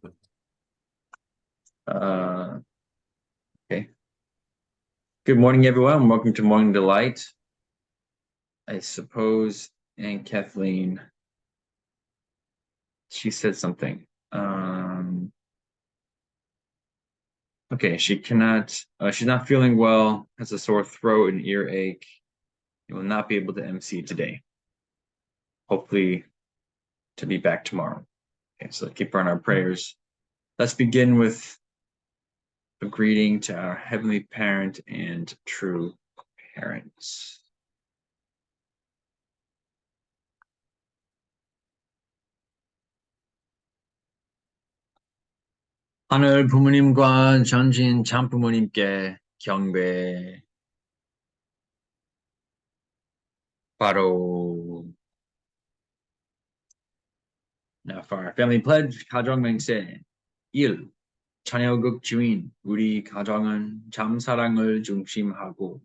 Okay. Good morning, everyone. Welcome to Morning De-Lite. I suppose Aunt Kathleen, she said something. Okay, she cannot, she's not feeling well, has a sore throat and earache. You will not be able to MC today. Hopefully to be back tomorrow. Okay, so keep her in our prayers. Let's begin with a greeting to our Heavenly Parent and true parents. 하늘 부모님과 전진 참부모님께 경배. 바로. Now for our family pledge, 가정 맹세. 1. 자녀국 주인, 우리 가정은 참사랑을 중심하고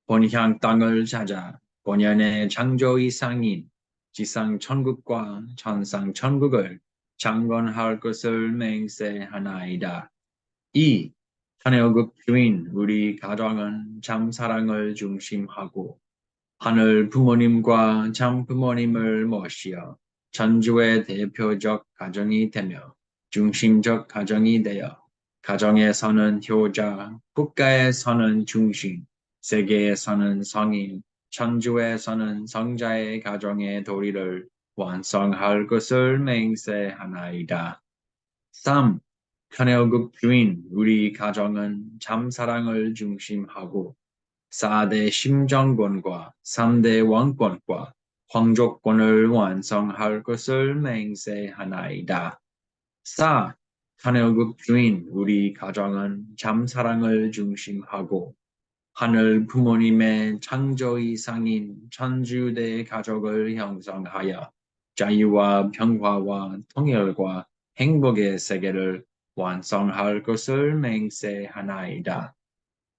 본향 땅을 찾아 본연의 창조 이상인 지상 천국과 천상 천국을 창건할 것을 맹세하나이다. 2. 자녀국 주인, 우리 가정은 참사랑을 중심하고 하늘 부모님과 참부모님을 모시어 천주의 대표적 가정이 되며 중심적 가정이 되어 가정에서는 효자, 국가에서는 중심, 세계에서는 성인, 천주에서는 성자의 가정의 도리를 완성할 것을 맹세하나이다. 3. 천여국 주인, 우리 가정은 참사랑을 중심하고 4대 심정권과 3대 왕권과皇族권을 완성할 것을 맹세하나이다. 4. 천여국 주인, 우리 가정은 참사랑을 중심하고 하늘 부모님의 창조 이상인 천주대 가족을 형성하여 자유와 평화와 통일과 행복의 세계를 완성할 것을 맹세하나이다.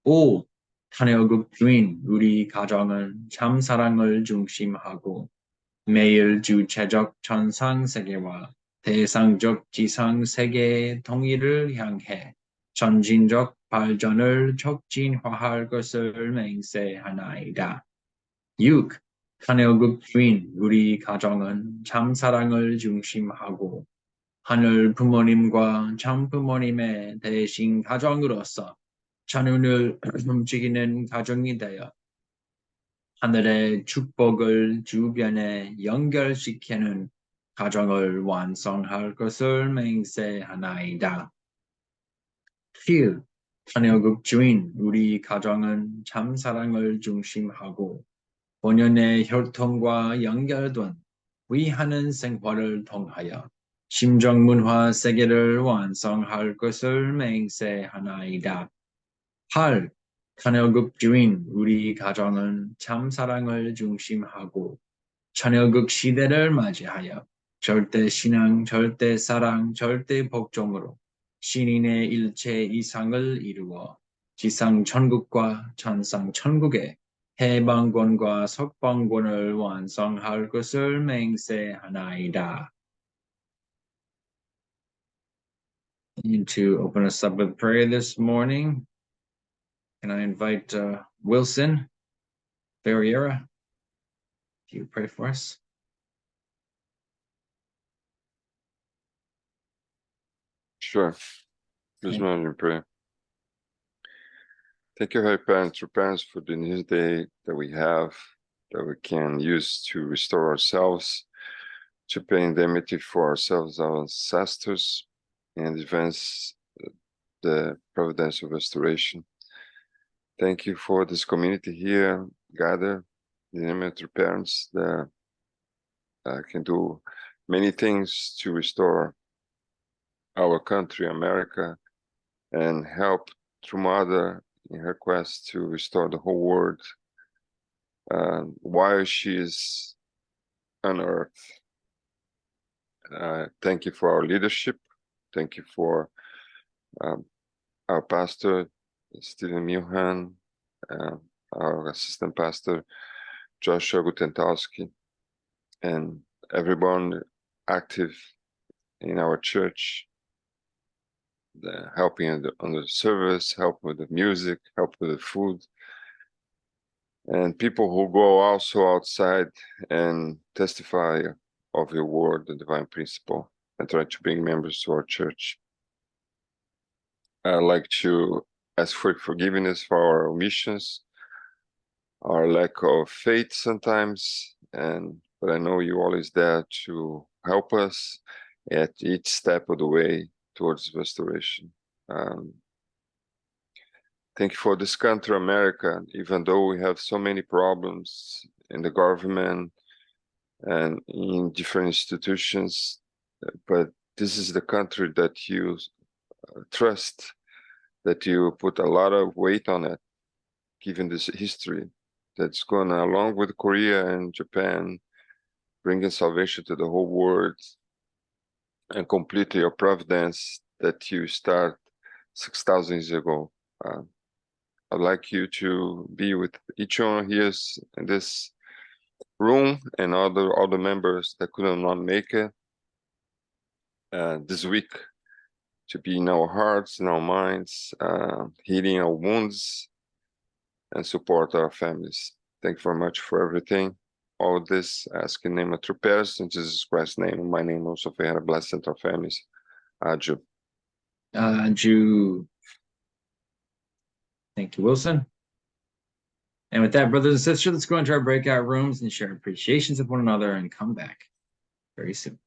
5. 천여국 주인, 우리 가정은 참사랑을 중심하고 매일 주체적 천상세계와 대상적 지상세계의 통일을 향해 전진적 발전을 촉진화할 것을 맹세하나이다. 6. 천여국 주인, 우리 가정은 참사랑을 중심하고 하늘 부모님과 참부모님의 대신 가정으로서 자녀를 움직이는 가정이 되어 하늘의 축복을 주변에 연결시키는 가정을 완성할 것을 맹세하나이다. 7. 천여국 주인, 우리 가정은 참사랑을 중심하고 본연의 혈통과 연결된 위하는 생활을 통하여 심정문화 세계를 완성할 것을 맹세하나이다. 8. 천여국 주인, 우리 가정은 참사랑을 중심하고 천여국 시대를 맞이하여 절대 신앙, 절대 사랑, 절대 복종으로 신인의 일체 이상을 이루어 지상 천국과 천상 천국의 해방권과 석방권을 완성할 것을 맹세하나이다. And to open us up with prayer this morning, can I invite Wilson Ferreira? Can you pray for us? Sure. This morning in prayer. Thank you, Holy Parents, true parents, for the new day that we have, that we can use to restore ourselves, to pay indemnity for ourselves, our ancestors, and advance the providence of restoration. Thank you for this community here, gathered, the name of true parents that can do many things to restore our country, America, and help True Mother in her quest to restore the whole world while she is on earth. Thank you for our leadership. Thank you for our pastor, Stephen Milhan, our assistant pastor, Joshua Gutentowski, and everyone active in our church the helping on the service, help with the music, help with the food. And people who go also outside and testify of your word, the divine principle, and try to bring members to our church. I'd like to ask for forgiveness for our omissions, our lack of faith sometimes, but I know you're always there to help us at each step of the way towards restoration. Thank you for this country, America, even though we have so many problems in the government and in different institutions, but this is the country that you trust, that you put a lot of weight on it, given this history that's gone along with Korea and Japan, bringing salvation to the whole world, and complete your providence that you start 6,000 years ago. I'd like you to be with each one here in this room and all the members that could not make it this week, to be in our hearts, in our minds, healing our wounds, and support our families. Thank you very much for everything. All this, ask in the name of true prayers, in Jesus Christ's name. My name also for our blessed our families. Adieu. Jew. Thank you, Wilson. And with that, brothers and sisters, let's go into our breakout rooms and share appreciations of one another and come back very soon.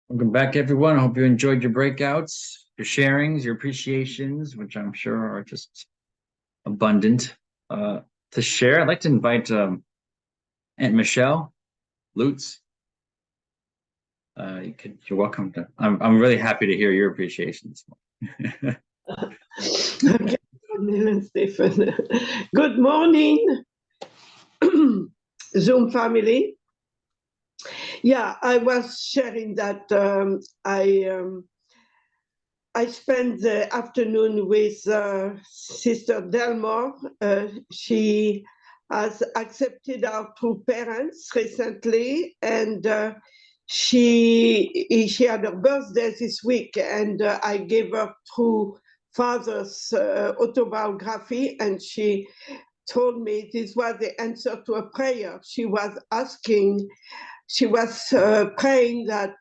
Welcome back, everyone. I hope you enjoyed your breakouts, your sharings, your appreciations, which I'm sure are just abundant. To share, I'd like to invite Aunt Michelle Lutz. You're welcome to. I'm really happy to hear your appreciations. Okay, Stephen. Good morning, Zoom family. Yeah, I was sharing that I spent the afternoon with Sister Delmore. She has accepted our two parents recently, and she had her birthday this week, and I gave her two father's autobiography, and she told me this was the answer to a prayer. She was praying that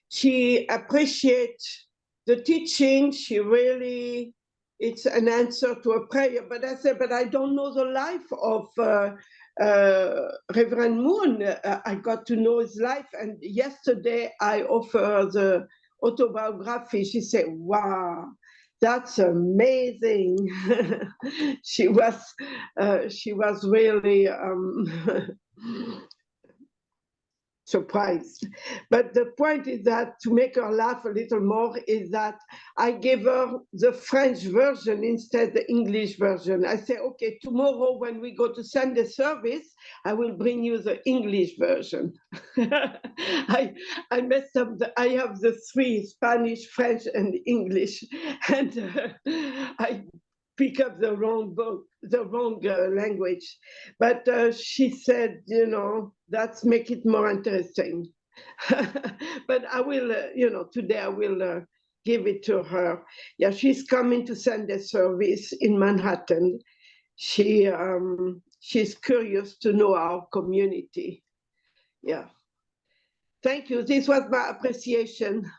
she appreciates the teaching. She really, it's an answer to a prayer. But I said, but I don't know the life of Reverend Moon. I got to know his life. And yesterday I offered the autobiography. She said, wow, that's amazing. she was really surprised. But the point is that to make her laugh a little more is that I gave her the French version instead the English version. I say, okay, tomorrow when we go to Sunday service, I will bring you the English version. I messed up, I have the three, Spanish, French, and English. And I pick up the wrong book, the wrong language. But she said, let's make it more interesting. But I will, today I will give it to her. Yeah, she's coming to Sunday service in Manhattan. She's curious to know our community. Yeah. Thank you. This was my appreciation.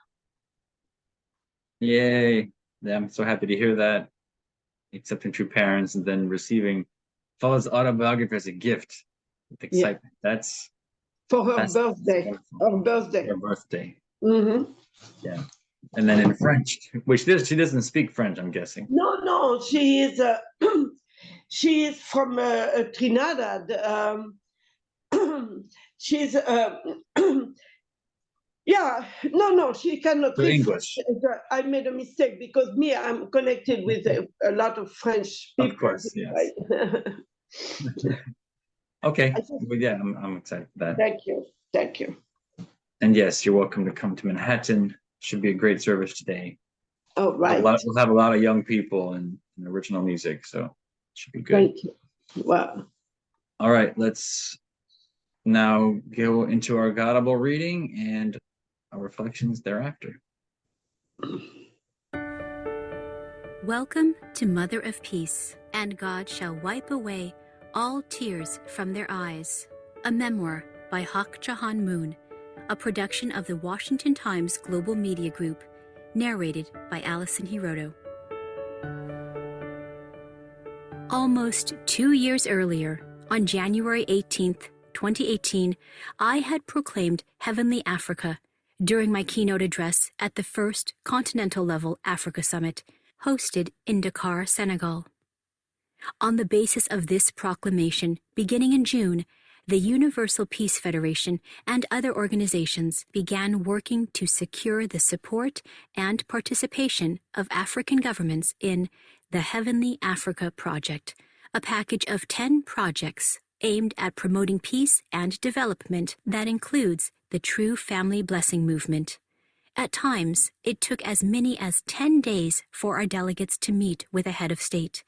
Yay. Yeah, I'm so happy to hear that. Accepting true parents and then receiving Father's autobiography as a gift with excitement. Yeah. That's for her birthday. Her birthday. Her birthday. Mm-hmm. Yeah. And then in French, which she doesn't speak French, I'm guessing. No, she is she is from Trinidad. She's yeah, no, she cannot read English. I made a mistake because I'm connected with a lot of French people. Of course, yes. Okay, but yeah, I'm excited for that. Thank you. And yes, you're welcome to come to Manhattan. Should be a great service today. Oh, right. We'll have a lot of young people and original music, so it should be good. Thank you. Wow. All right, let's now go into our Godable reading and our reflections thereafter. Welcome to Mother of Peace, and God shall wipe away all tears from their eyes. A memoir by Hak Jahan Moon, a production of the Washington Times Global Media Group, narrated by Alison Hiroto. Almost 2 years earlier, on January 18th, 2018, I had proclaimed Heavenly Africa during my keynote address at the first Continental Level Africa Summit, hosted in Dakar, Senegal. On the basis of this proclamation, beginning in June, the Universal Peace Federation and other organizations began working to secure the support and participation of African governments in the Heavenly Africa Project, a package of 10 projects aimed at promoting peace and development that includes the True Family Blessing Movement. At times, it took as many as 10 days for our delegates to meet with a head of state.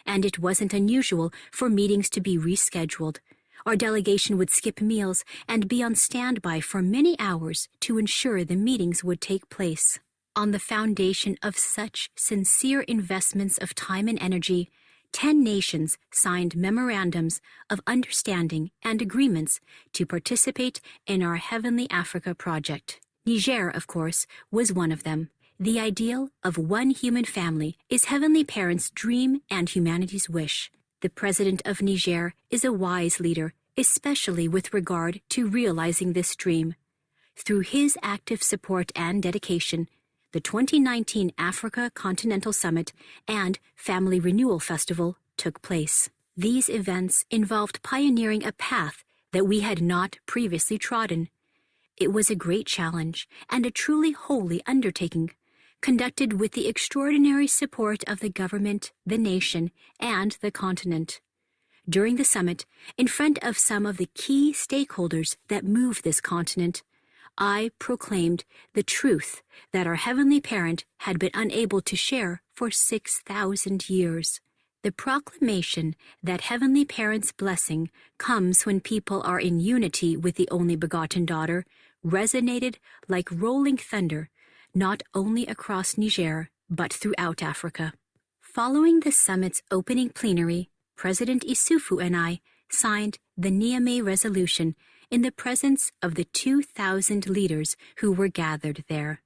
And it wasn't unusual for meetings to be rescheduled. Our delegation would skip meals and be on standby for many hours to ensure the meetings would take place. On the foundation of such sincere investments of time and energy, 10 nations signed memorandums of understanding and agreements to participate in our Heavenly Africa project. Niger, of course, was one of them. The ideal of one human family is Heavenly Parents' dream and humanity's wish. The President of Niger is a wise leader, especially with regard to realizing this dream. Through his active support and dedication, the 2019 Africa Continental Summit and Family Renewal Festival took place. These events involved pioneering a path that we had not previously trodden. It was a great challenge and a truly holy undertaking, conducted with the extraordinary support of the government, the nation, and the continent. During the summit, in front of some of the key stakeholders that move this continent, I proclaimed the truth that our Heavenly Parent had been unable to share for 6,000 years. The proclamation that Heavenly Parent's blessing comes when people are in unity with the only begotten daughter resonated like rolling thunder, not only across Niger, but throughout Africa. Following the summit's opening plenary, President Issoufou and I signed the Niamey Resolution in the presence of the 2,000 leaders who were gathered there.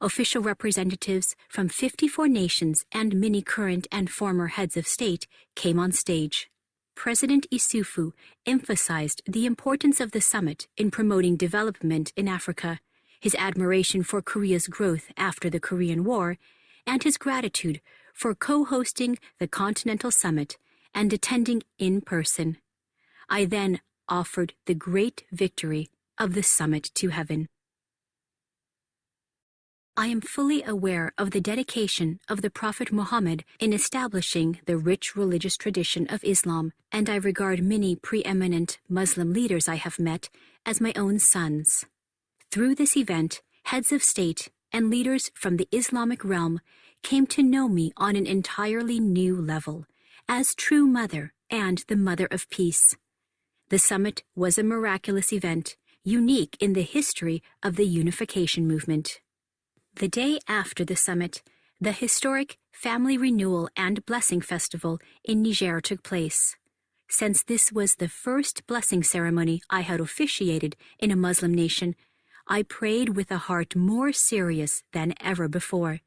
Official representatives from 54 nations and many current and former heads of state came on stage. President Issoufou emphasized the importance of the summit in promoting development in Africa, his admiration for Korea's growth after the Korean War, and his gratitude for co-hosting the Continental Summit and attending in person. I then offered the great victory of the summit to heaven. I am fully aware of the dedication of the Prophet Muhammad in establishing the rich religious tradition of Islam, and I regard many preeminent Muslim leaders I have met as my own sons. Through this event, heads of state and leaders from the Islamic realm came to know me on an entirely new level, as true mother and the mother of peace. The summit was a miraculous event, unique in the history of the unification movement. The day after the summit, the historic Family Renewal and Blessing Festival in Niger took place. Since this was the first blessing ceremony I had officiated in a Muslim nation, I prayed with a heart more serious than ever before.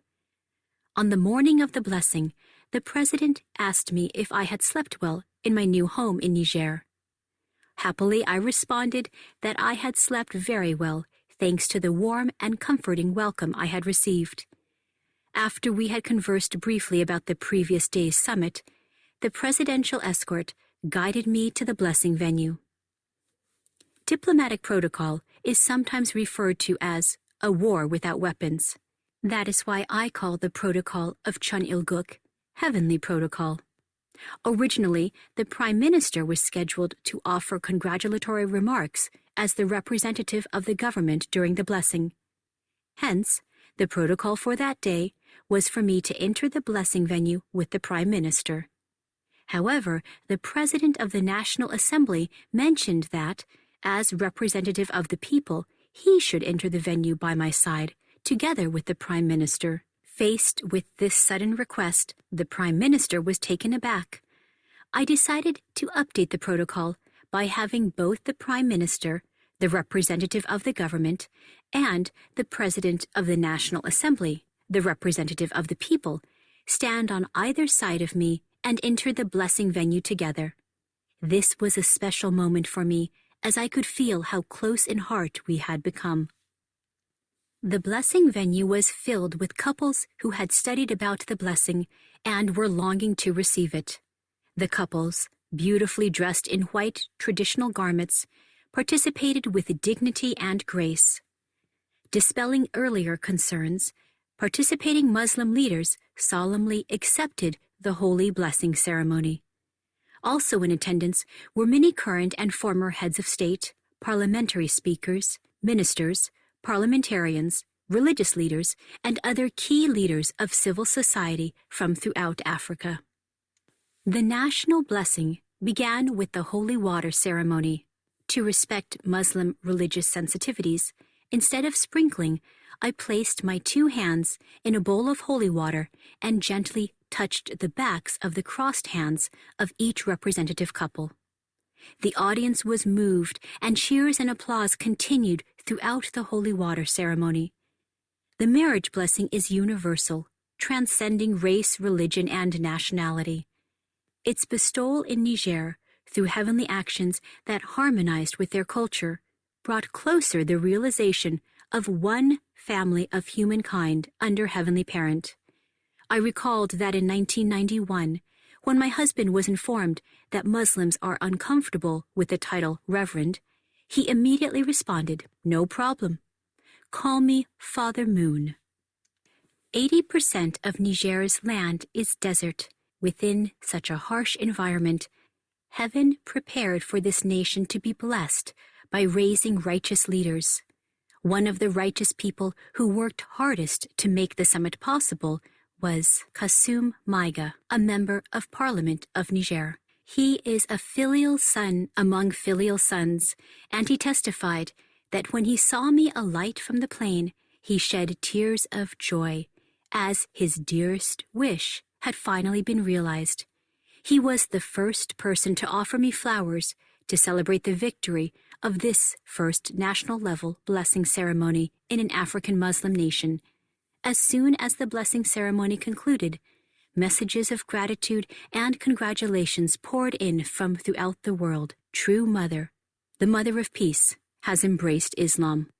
On the morning of the blessing, the president asked me if I had slept well in my new home in Niger. Happily, I responded that I had slept very well, thanks to the warm and comforting welcome I had received. After we had conversed briefly about the previous day's summit, the presidential escort guided me to the blessing venue. Diplomatic protocol is sometimes referred to as a war without weapons. That is why I call the protocol of Chun-Il-Guk Heavenly Protocol. Originally, the Prime Minister was scheduled to offer congratulatory remarks as the representative of the government during the blessing. Hence, the protocol for that day was for me to enter the blessing venue with the Prime Minister. However, the President of the National Assembly mentioned that, as representative of the people, he should enter the venue by my side, together with the Prime Minister. Faced with this sudden request, the Prime Minister was taken aback. I decided to update the protocol by having both the Prime Minister, the representative of the government, and the President of the National Assembly, the representative of the people, stand on either side of me and enter the blessing venue together. This was a special moment for me, as I could feel how close in heart we had become. The blessing venue was filled with couples who had studied about the blessing and were longing to receive it. The couples, beautifully dressed in white traditional garments, participated with dignity and grace. Dispelling earlier concerns, participating Muslim leaders solemnly accepted the holy blessing ceremony. Also in attendance were many current and former heads of state, parliamentary speakers, ministers, parliamentarians, religious leaders, and other key leaders of civil society from throughout Africa. The national blessing began with the holy water ceremony. To respect Muslim religious sensitivities, instead of sprinkling, I placed my 2 hands in a bowl of holy water and gently touched the backs of the crossed hands of each representative couple. The audience was moved, and cheers and applause continued throughout the holy water ceremony. The marriage blessing is universal, transcending race, religion, and nationality. Its bestowal in Niger, through heavenly actions that harmonized with their culture, brought closer the realization of one family of humankind under Heavenly Parent. I recalled that in 1991, when my husband was informed that Muslims are uncomfortable with the title Reverend, he immediately responded, "No problem. Call me Father Moon." 80% of Niger's land is desert. Within such a harsh environment, Heaven prepared for this nation to be blessed by raising righteous leaders. One of the righteous people who worked hardest to make the summit possible was Kasum Maiga, a member of Parliament of Niger. He is a filial son among filial sons, and he testified that when he saw me alight from the plane, he shed tears of joy, as his dearest wish had finally been realized. He was the first person to offer me flowers to celebrate the victory of this first national-level blessing ceremony in an African Muslim nation. As soon as the blessing ceremony concluded, messages of gratitude and congratulations poured in from throughout the world. True Mother, the Mother of Peace, has embraced Islam.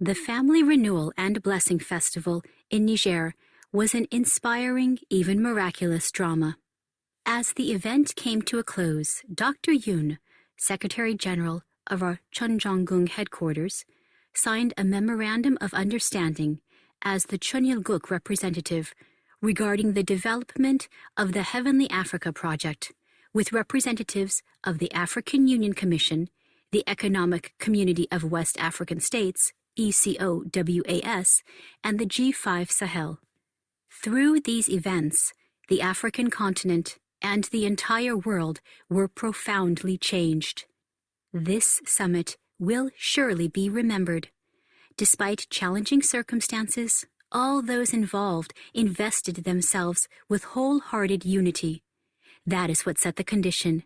The Family Renewal and Blessing Festival in Niger was an inspiring, even miraculous drama. As the event came to a close, Dr. Yoon, Secretary General of our Chunjongung headquarters, signed a Memorandum of Understanding as the Chunyilguk representative regarding the development of the Heavenly Africa Project with representatives of the African Union Commission, the Economic Community of West African States, ECOWAS, and the G5 Sahel. Through these events, the African continent and the entire world were profoundly changed. This summit will surely be remembered. Despite challenging circumstances, all those involved invested themselves with wholehearted unity. That is what set the condition.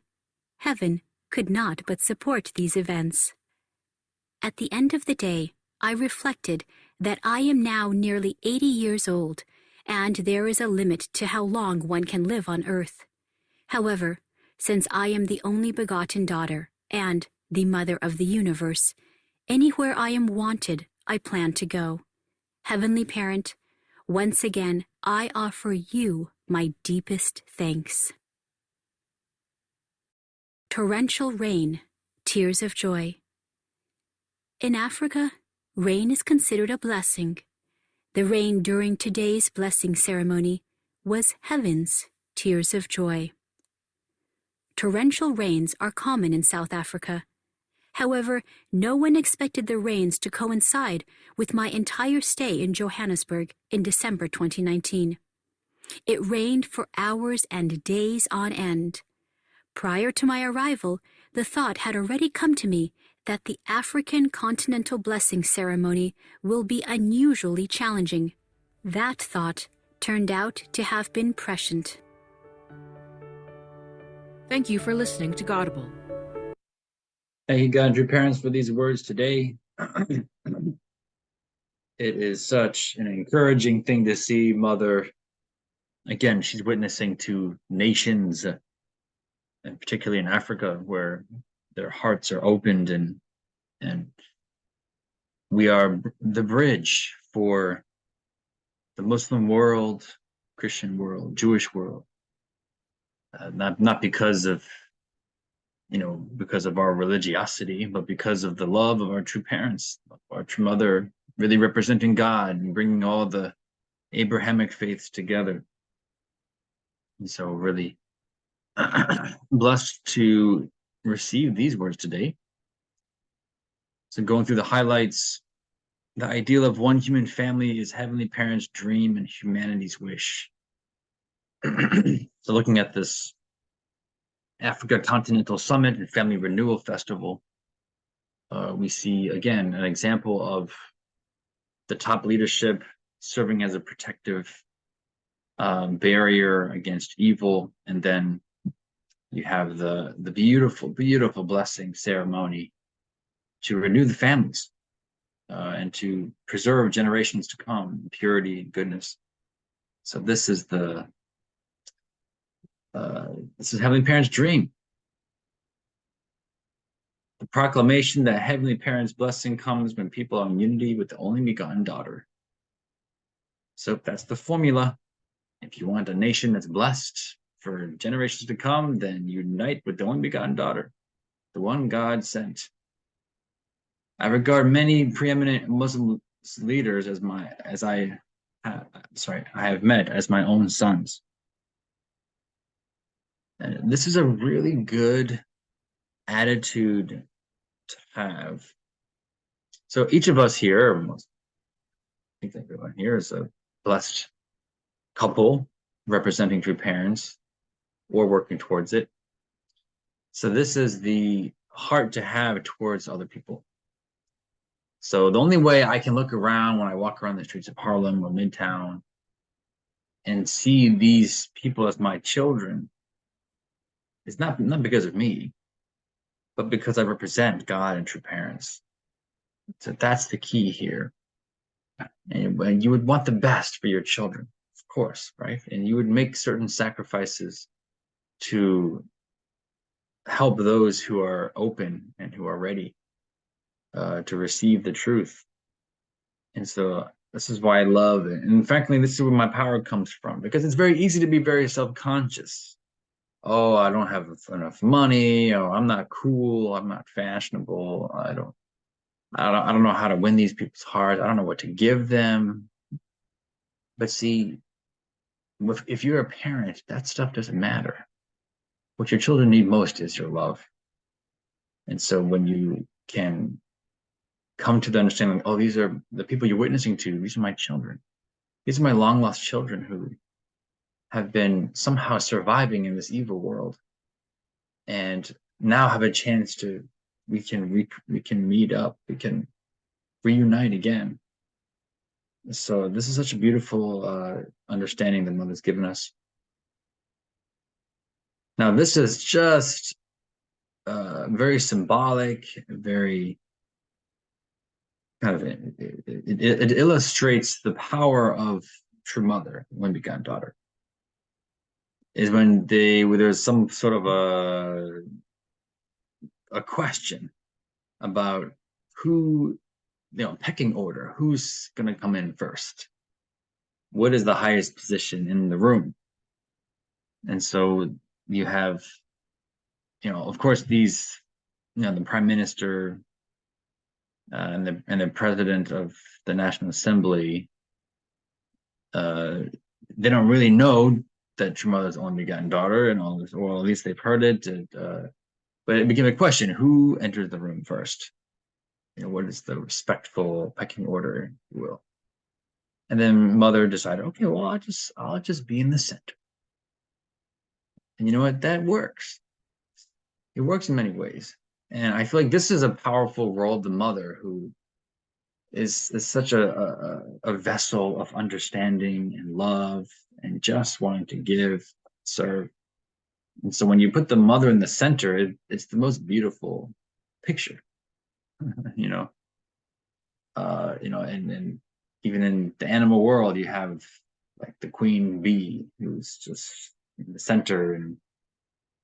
Heaven could not but support these events. At the end of the day, I reflected that I am now nearly 80 years old, and there is a limit to how long one can live on earth. However, since I am the only begotten daughter and the mother of the universe, anywhere I am wanted, I plan to go. Heavenly Parent, once again, I offer you my deepest thanks. Torrential rain, tears of joy. In Africa, rain is considered a blessing. The rain during today's blessing ceremony was heaven's tears of joy. Torrential rains are common in South Africa. However, no one expected the rains to coincide with my entire stay in Johannesburg in December 2019. It rained for hours and days on end. Prior to my arrival, the thought had already come to me that the African Continental Blessing Ceremony will be unusually challenging. That thought turned out to have been prescient. Thank you for listening to Gaudible. Thank you, God, your parents, for these words today. It is such an encouraging thing to see Mother. Again, she's witnessing to nations, and particularly in Africa, where their hearts are opened, and we are the bridge for the Muslim world, Christian world, Jewish world. Not because of, because of our religiosity, but because of the love of our true parents, our true mother, really representing God and bringing all the Abrahamic faiths together. And so really blessed to receive these words today. So going through the highlights, the ideal of one human family is Heavenly Parent's dream and humanity's wish. So looking at this Africa Continental Summit and Family Renewal Festival, we see, again, an example of the top leadership serving as a protective barrier against evil. And then you have the beautiful, beautiful blessing ceremony to renew the families and to preserve generations to come in purity and goodness. So this is Heavenly Parent's dream. The proclamation that Heavenly Parent's blessing comes when people are in unity with the only begotten daughter. So that's the formula. If you want a nation that's blessed for generations to come, then unite with the only begotten daughter, the one God sent. I regard many preeminent Muslim leaders I have met as my own sons. And this is a really good attitude to have. So each of us here, or most, I think everyone here, is a blessed couple representing true parents or working towards it. So this is the heart to have towards other people. So the only way I can look around when I walk around the streets of Harlem or Midtown and see these people as my children is not because of me, but because I represent God and true parents. So that's the key here. And you would want the best for your children, of course, right? And you would make certain sacrifices to help those who are open and who are ready to receive the truth. And so this is why I love it. And frankly, this is where my power comes from, because it's very easy to be very self-conscious. Oh, I don't have enough money. Oh, I'm not cool. I'm not fashionable. I don't know how to win these people's hearts. I don't know what to give them. But see, if you're a parent, that stuff doesn't matter. What your children need most is your love. And so when you can come to the understanding, oh, these are the people you're witnessing to, these are my children. These are my long lost children who have been somehow surviving in this evil world and now have a chance to, we can meet up, we can reunite again. So this is such a beautiful understanding that Mother's given us. Now this is just very symbolic, very kind of, it illustrates the power of true mother, one begotten daughter. Is when there's some sort of a question about who, pecking order, who's going to come in first? What is the highest position in the room? And so you have, of course, these, the prime minister and the president of the National Assembly, they don't really know that true mother's only begotten daughter and all this, or at least they've heard it. But it became a question: who enters the room first? What is the respectful pecking order, if you will? And then Mother decided, okay, well, I'll just be in the center. And you know what? That works. It works in many ways. And I feel like this is a powerful role of the mother, who is such a vessel of understanding and love and just wanting to give, serve. And so when you put the mother in the center, it's the most beautiful picture, and even in the animal world, you have like the queen bee, who's just in the center, and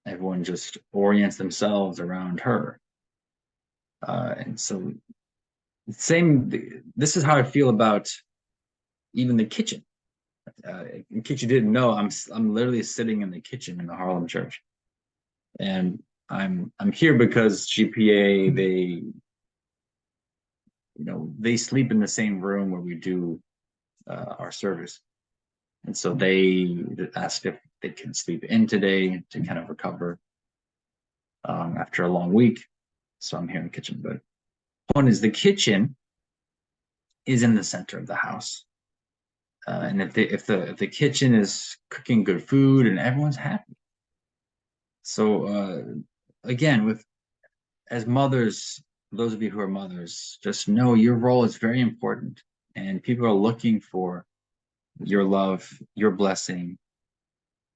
everyone just orients themselves around her. And so this is how I feel about even the kitchen. In case you didn't know, I'm literally sitting in the kitchen in the Harlem church, and I'm here because GPA, they sleep in the same room where we do our service, and so they asked if they can sleep in today to kind of recover after a long week. So I'm here in the kitchen. But one is, the kitchen is in the center of the house. And if the kitchen is cooking good food, and everyone's happy. So again, as mothers, those of you who are mothers, just know your role is very important, and people are looking for your love, your blessing.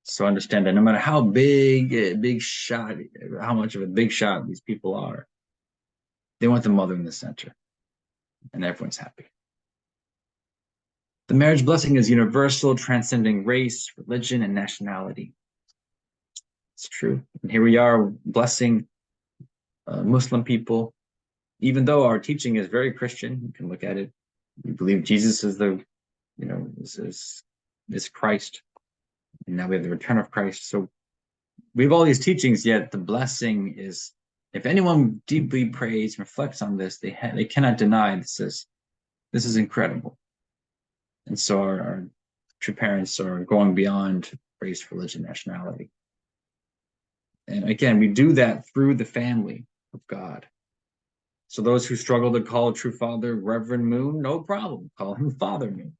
So understand that no matter how how much of a big shot these people are, they want the mother in the center, and everyone's happy. The marriage blessing is universal, transcending race, religion, and nationality. It's true. And here we are blessing Muslim people, even though our teaching is very Christian, you can look at it. We believe Jesus is is Christ, and now we have the return of Christ. So we have all these teachings, yet the blessing is, if anyone deeply prays and reflects on this, they cannot deny this is incredible. And so our true parents are going beyond race, religion, nationality. And again, we do that through the family of God. So those who struggle to call a true father Reverend Moon, no problem. Call him Father Moon.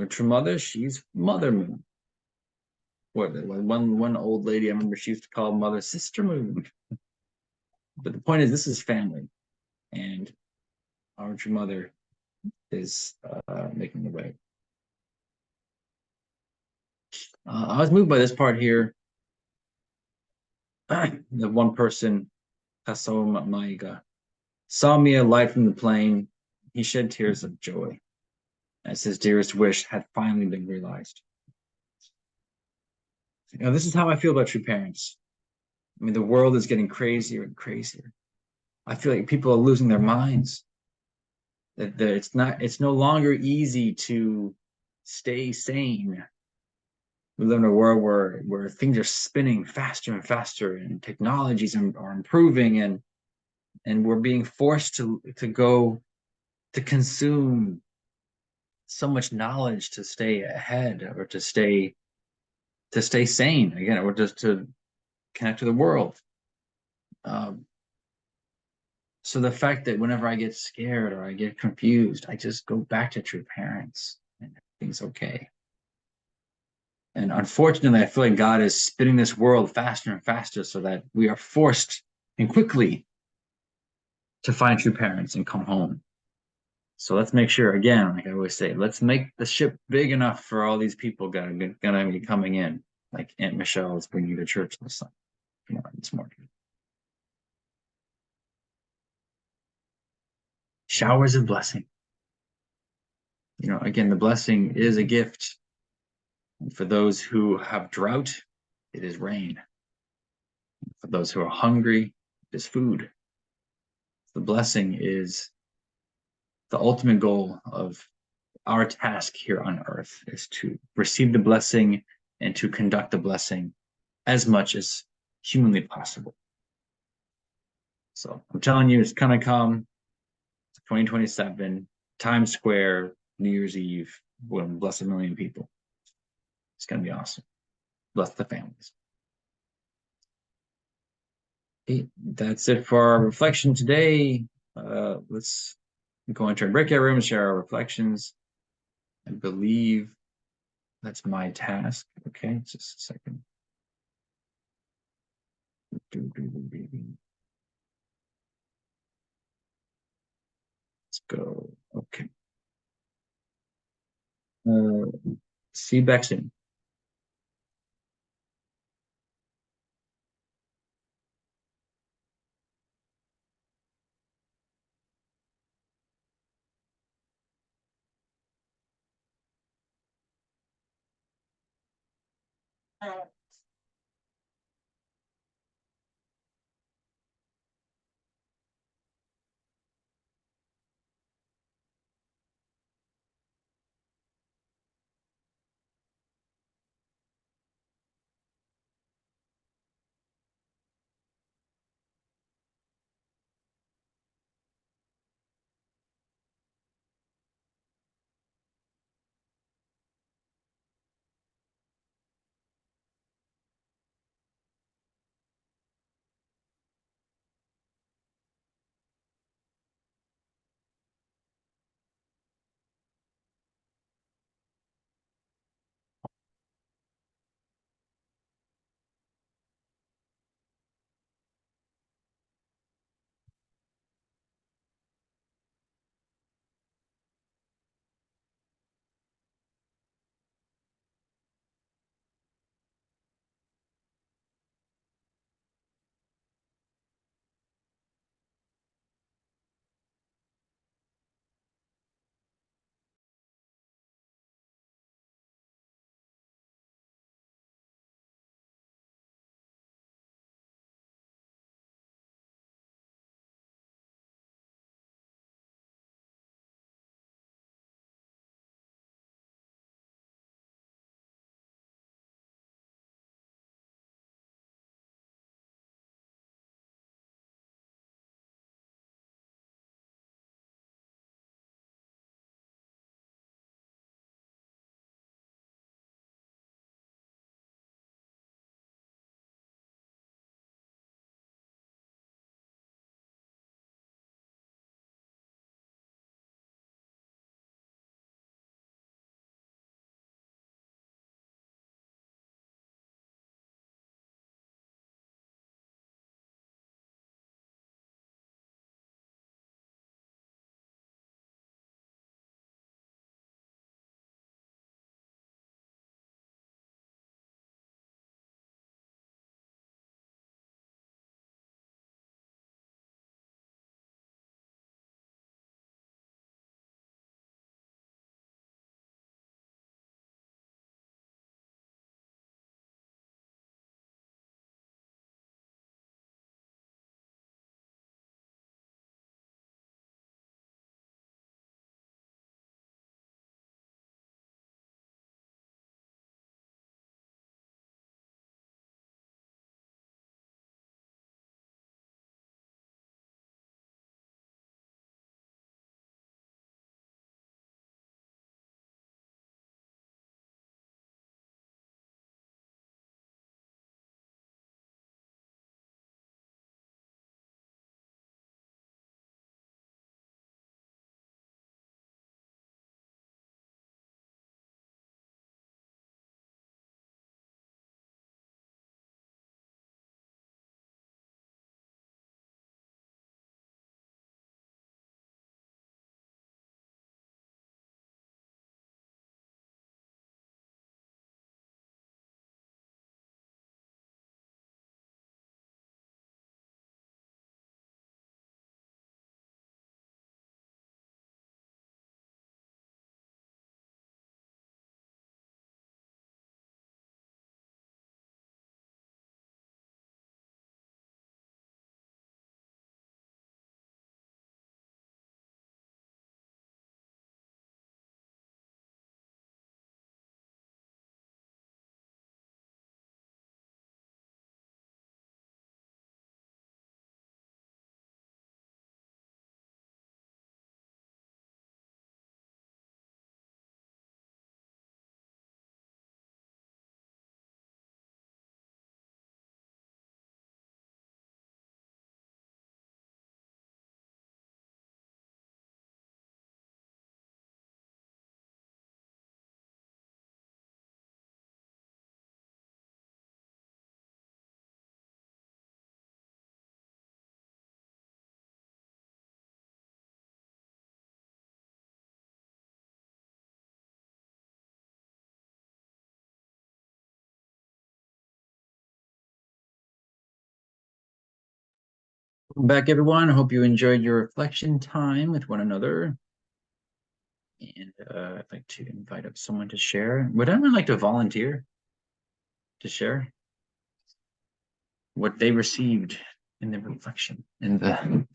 True mother, she's Mother Moon. One old lady I remember, she used to call mother Sister Moon. But the point is, this is family, and our true mother is making the way. I was moved by this part here. The one person, Kasom Maiga, saw me alight from the plane. He shed tears of joy as his dearest wish had finally been realized. This is how I feel about true parents. I mean, the world is getting crazier and crazier. I feel like people are losing their minds. That it's no longer easy to stay sane. We live in a world where things are spinning faster and faster, and technologies are improving, and we're being forced to consume so much knowledge to stay ahead, or to stay sane again, or just to connect to the world. So the fact that whenever I get scared or I get confused, I just go back to true parents and everything's okay. And unfortunately, I feel like God is spinning this world faster and faster so that we are forced and quickly to find true parents and come home. So let's make sure, again, like I always say, let's make the ship big enough for all these people gonna be coming in, like Aunt Michelle is bringing you to church this morning. Showers of blessing. Again, the blessing is a gift. And for those who have drought, it is rain. For those who are hungry, it is food. The blessing is the ultimate goal of our task here on earth, is to receive the blessing and to conduct the blessing as much as humanly possible. So I'm telling you, it's gonna come. 2027, Times Square, New Year's Eve, will bless 1 million people. It's gonna be awesome. Bless the families. Okay, that's it for our reflection today. Let's go into our breakout room and share our reflections. I believe that's my task. Okay, just a second. Let's go. Okay. See you back soon. Welcome back, everyone. I hope you enjoyed your reflection time with one another. And I'd like to invite up someone to share. Would anyone like to volunteer to share what they received in the reflection in the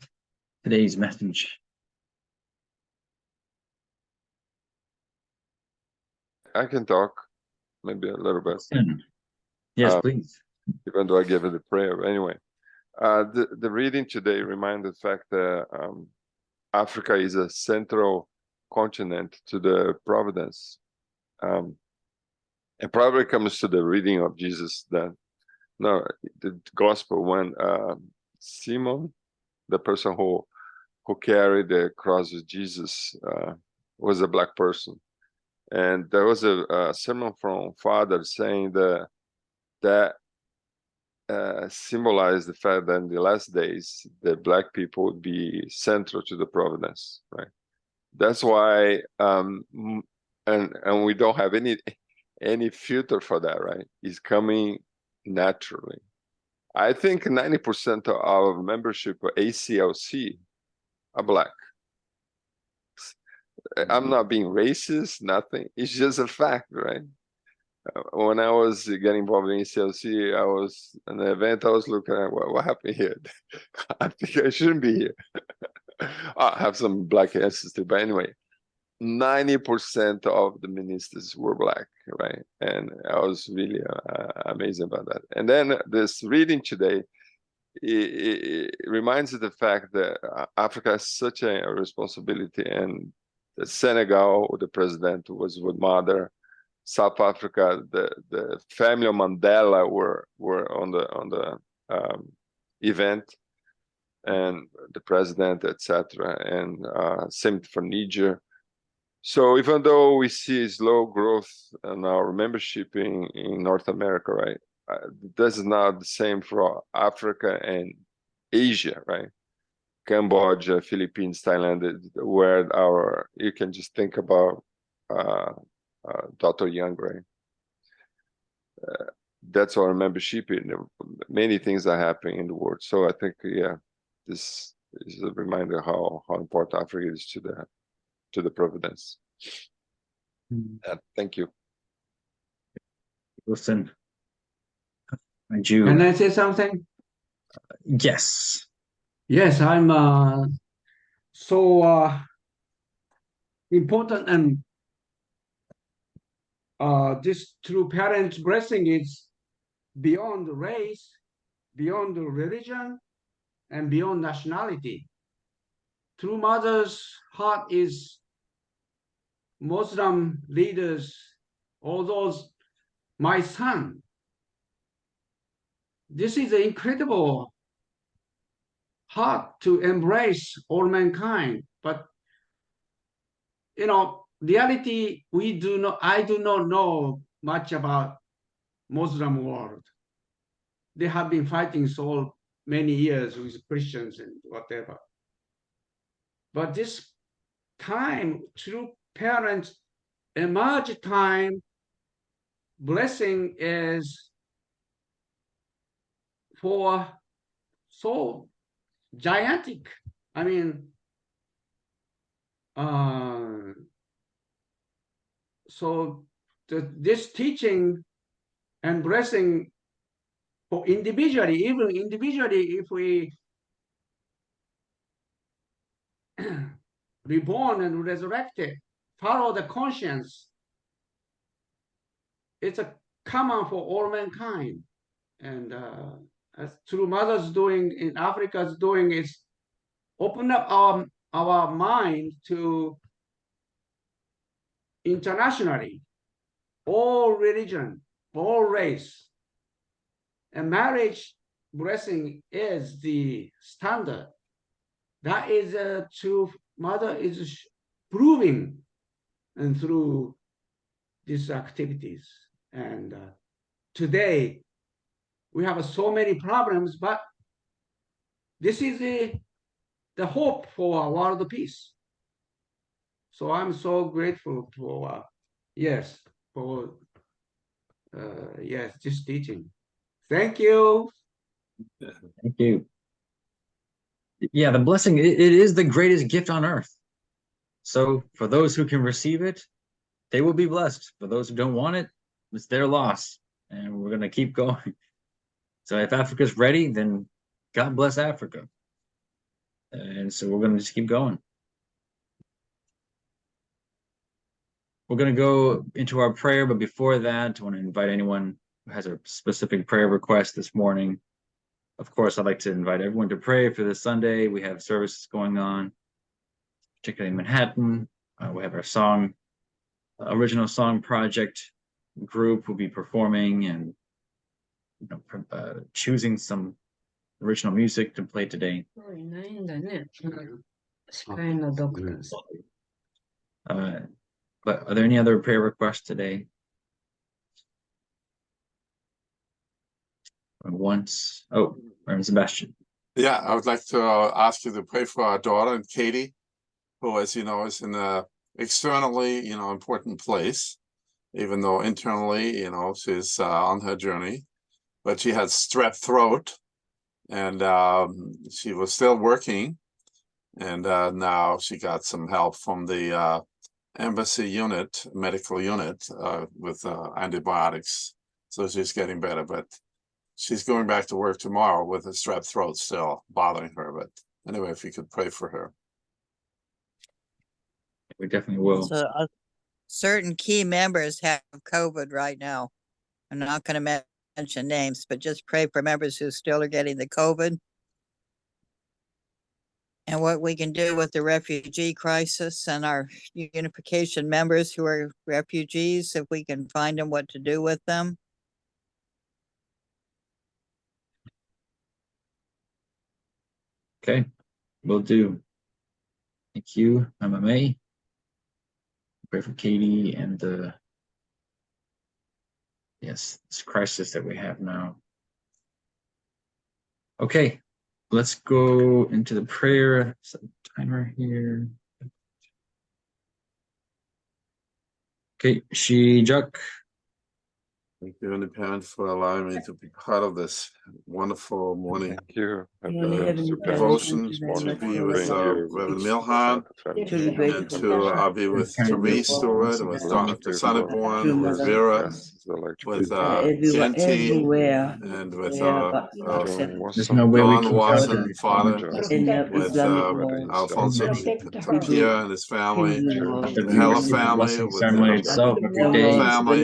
today's message? I can talk maybe a little bit, Yes, please. even though I gave it a prayer. Anyway, the reading today reminded the fact that Africa is a central continent to the providence. It probably comes to the reading of Jesus that the gospel when Simon, the person who carried the cross of Jesus, was a black person, and there was a sermon from Father saying that symbolized the fact that in the last days the black people would be central to the providence, right? That's why, and we don't have any filter for that, right? It's coming naturally. I think 90% of our membership of ACLC are black. I'm not being racist, nothing. It's just a fact, right? When I was getting involved in ACLC, I was an event. I was looking at what happened here. I think I shouldn't be here. I have some black ancestry, but anyway, 90% of the ministers were black, right? And I was really amazed about that. And then this reading today, it reminds of the fact that Africa has such a responsibility, and that Senegal, the president was with mother. South Africa, the family of Mandela were on the event, and the president, etc. And same for Niger. So even though we see slow growth in our membership in North America, right? This is not the same for Africa and Asia, right? Cambodia, Philippines, Thailand, where you can just think about Dr. Young, right? That's our membership in many things are happening in the world. So I think, yeah, this is a reminder how important Africa is to the providence. Thank you. Listen, and you. Can I say something? Yes. Yes, I'm so important, and this true parents' blessing is beyond race, beyond religion, and beyond nationality. True mother's heart is Muslim leaders, all those, my son. This is an incredible heart to embrace all mankind, but reality, I do not know much about Muslim world. They have been fighting so many years with Christians and whatever. But this time, true parents emerge time, blessing is for so gigantic. I mean, so this teaching and blessing for individually, even individually, if we reborn and resurrected, follow the conscience, it's a common for all mankind. And as true mothers doing in Africa's doing is open up our mind to internationally, all religion, all race. And marriage blessing is the standard. That is a true mother is proving, and through these activities. And today we have so many problems, but this is the hope for world peace. So I'm so grateful for yes this teaching. Thank you. Thank you. Yeah, the blessing, it is the greatest gift on earth. So for those who can receive it, they will be blessed. For those who don't want it, it's their loss. And we're going to keep going. So if Africa's ready, then God bless Africa. And so we're going to just keep going. We're going to go into our prayer, but before that, I want to invite anyone who has a specific prayer request this morning. Of course, I'd like to invite everyone to pray for this Sunday. We have services going on, particularly in Manhattan. We have our original song project group will be performing and choosing some original music to play today. But are there any other prayer requests today? Reverend Sebastian. Yeah, I would like to ask you to pray for our daughter, Katie, who, as you know, is in a externally, important place, even though internally, she's on her journey. But she had strep throat, and she was still working, and now she got some help from the embassy medical unit, with antibiotics. So she's getting better, but she's going back to work tomorrow with a strep throat still bothering her. But anyway, if you could pray for her. We definitely will. So, certain key members have COVID right now. I'm not going to mention names, but just pray for members who still are getting the COVID. And what we can do with the refugee crisis and our unification members who are refugees, if we can find them, what to do with them. Okay, will do. Thank you, MMA. Pray for Katie and this crisis that we have now. Okay, let's go into the prayer. Set a timer here. Okay, Shijak. Thank you, Heavenly Parent, for allowing me to be part of this wonderful morning Thank you. devotion, to be with Reverend Milhan, and to be with Therese Stewart, and with Dr. Sonneborn, with Vera, with Genty, and with There's no way we Don can Watson, count Father, it. with Alfonso Tapia and his family, The the Hella blessing family, with ceremony the itself every Paul day. family,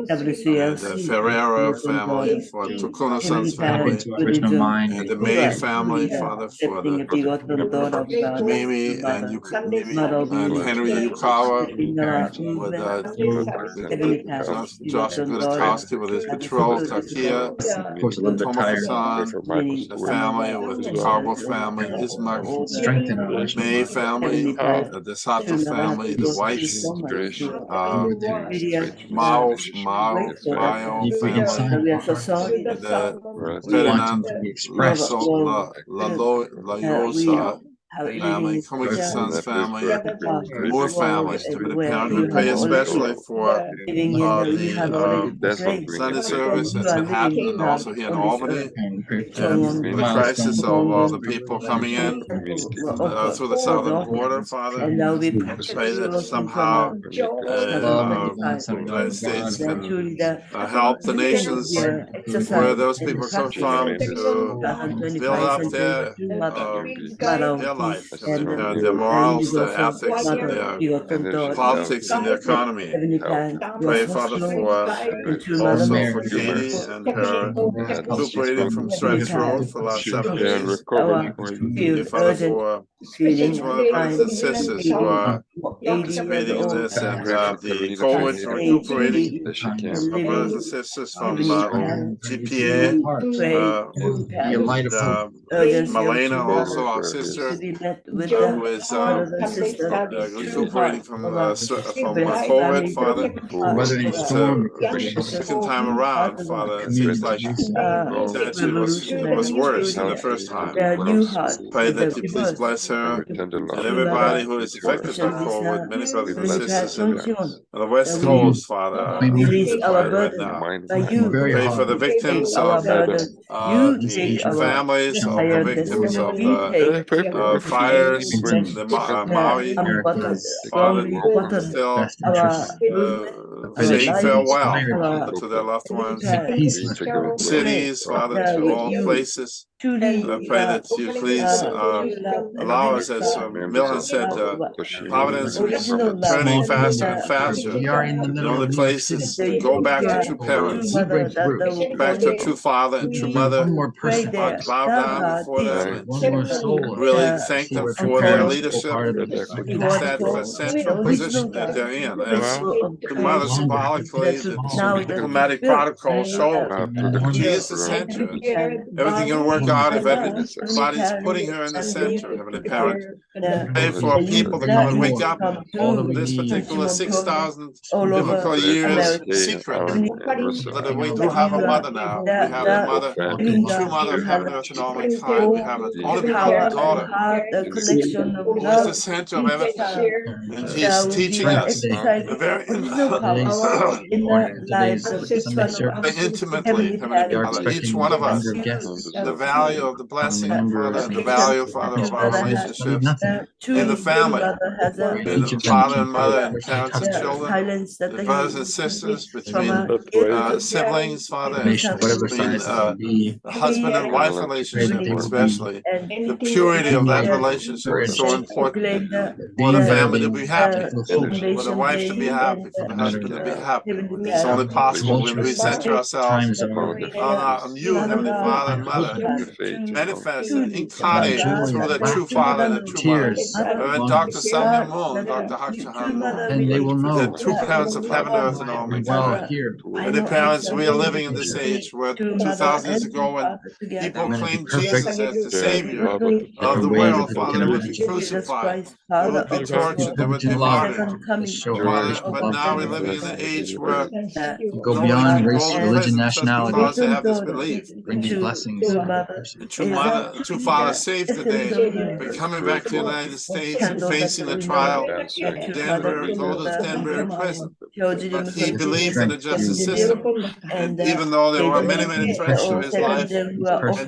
and the Ferreira family, for Tukuno-san's family, Into our original mind. and the May family, Father, for the Mimi and Henry Yukawa, with Josh Gudakowski with his betrothed Takia, Of course, a little bit tired. the family, with the Carbo family, Ismak, Strengthen our May family, the Sato family, the Whites, Mao family, and the Ferdinand Layosa family, Kumiksan's family, the Moore family. We pray especially for the Sunday service in Manhattan and also here in Albany, and the crisis of the people coming in through the southern border, Father. Pray that somehow the United States can help the nations where those people come from to build up their life, their morals, their ethics, and their politics and their economy. Pray, Father, also for Katie and her recuperating from strep throat for the last 7 days. Pray, Father, for each one of the brothers and sisters who are participating in this, and the COVID recuperating, our brothers and sisters from GPA, Malena, also our sister, who is recuperating from COVID, Father. Weathering the It's storm, the second time around, Father. It seems like it was worse than the first time. Pray that you please bless her and everybody who is affected by COVID, many brothers and sisters in the West Coast, Father, right now. Pray for the victims of the families of the victims of the fires in the Maui. Father, still saying farewell to their loved ones. Cities, Father, to all places. And I pray that you please allow us, as Milton said, Providence is turning faster and faster. The only place is to go back to true parents, back to a true father and true mother, bow down before them and really thank them for their leadership, that central position that they're in. As the mother symbolically, the diplomatic protocol show, she is the center. Everything can work out if everybody's putting her in the center, Heavenly Parent. Pray for people to come and wake up this particular 6,000 biblical years secret, that we do have a mother now. We have a mother, true mother of heaven, earth, and all mankind. We have an only begotten daughter, who is the center of everything. And she's teaching us very intimately, Heavenly Father, each one of us, the value of the blessing, Father, and the value, Father, of our relationships in the family, in the father and mother and parents and children, the brothers and sisters, between siblings, Father, and between the husband and wife relationship, especially. The purity of that relationship is so important for the family to be happy, for the wife to be happy, for the husband to be happy. It's only possible when we center ourselves on you, Heavenly Father and Mother, manifest and incarnate through the true Father and the true Mother. And Dr. Samuel Moon, Dr. Hakshahan Moon, the true parents of heaven, earth, and all mankind. And the parents, we are living in this age where 2,000 years ago, when people claimed Jesus as the Savior of the world, Father, they would be crucified, they would be tortured, they would be martyred. But now we're living in an age where go beyond race, religion, just nationality, because they have this belief. bring these blessings. And true mother, true father saved today. We're coming back to the United States and facing a trial. Denver, go to Denver prison. But he believed in the justice system. And even though there were many, many threats to his life and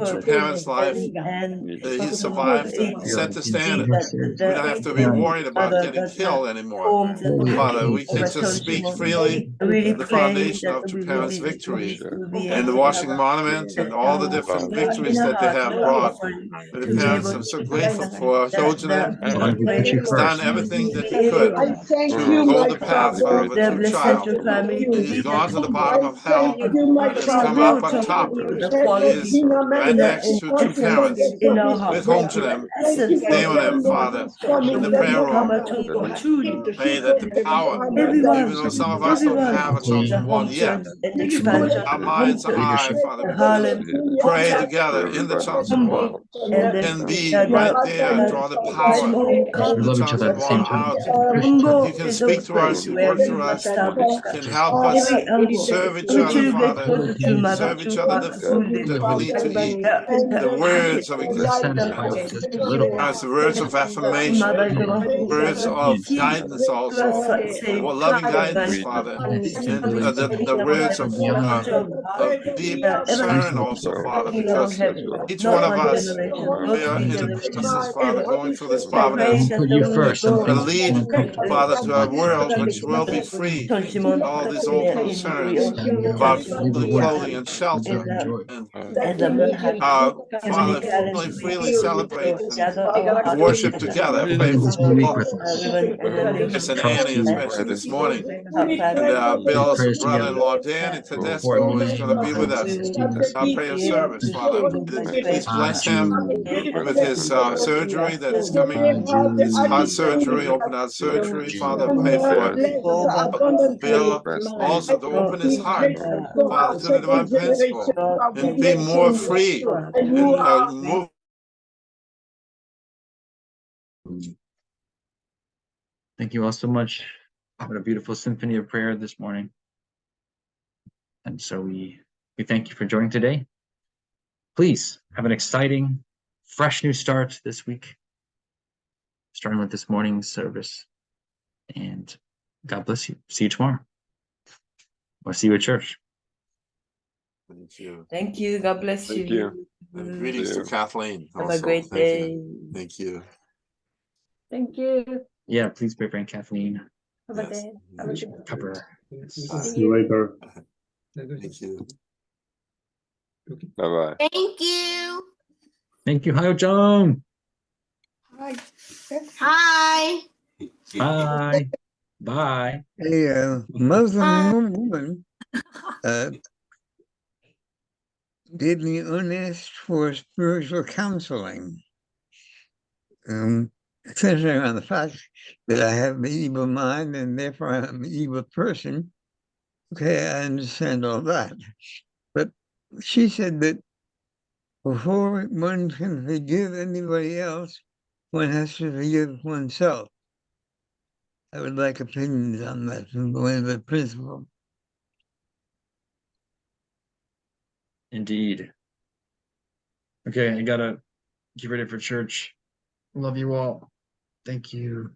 to parents' life, he survived and set the standard. We don't have to be worried about getting killed anymore. Father, we can just speak freely. The foundation of Two Parents Victory and the Washington Monument and all the different victories that they have brought. And the parents, I'm so grateful for children. He's done everything that he could to hold the path of a true child. He's gone to the bottom of hell and has come up on top. He's right next to two parents with home to them, stay with them, Father, in the prayer room. Pray that the power, even though some of us don't have a chosen one yet, our minds are high, Father, we pray together in the chosen one and be right there, draw the power of the chosen one out. You can speak to us, you work through us, can help us serve each other, Father, serve each other the food that we need to eat, the words of the words of affirmation, words of guidance also, loving guidance, Father, and the words of deep concern also, Father, because each one of us, we are in the process, Father, going through this providence, and lead, Father, to a world which will be free from all these old concerns about food, clothing, and shelter, and Father, freely celebrate and worship together. Pray for Chris and Annie, especially this morning, and Bill's brother-in-law Danny Tedesco is going to be with us. I pray a service, Father. Please bless him with his surgery that is coming. His heart surgery, open heart surgery, Father. Pray for Bill also to open his heart, Father, to the divine principle and be more free and move Thank you all so much. What a beautiful symphony of prayer this morning. And so we thank you for joining today. Please have an exciting, fresh new start this week, starting with this morning's service. And God bless you. See you tomorrow. Or see you at church. Thank you. Thank you. God bless Thank you. you. And greetings to Kathleen. Have a also. great Thank day. you. Thank you. Thank you. Yeah, please pray for Aunt Kathleen. Have Yes. a day. Have a good day. Cover her. See you later. Thank you. Bye-bye. Thank you. Thank you, Hayo Jung. Hi. Bye. Bye. A Muslim woman gave me unasked for spiritual counseling, centering on the fact that I have an evil mind and therefore I'm an evil person. Okay, I understand all that. But she said that before one can forgive anybody else, one has to forgive oneself. I would like opinions on that from the way of the principle. Indeed. Okay, I gotta get ready for church. Love you all. Thank you.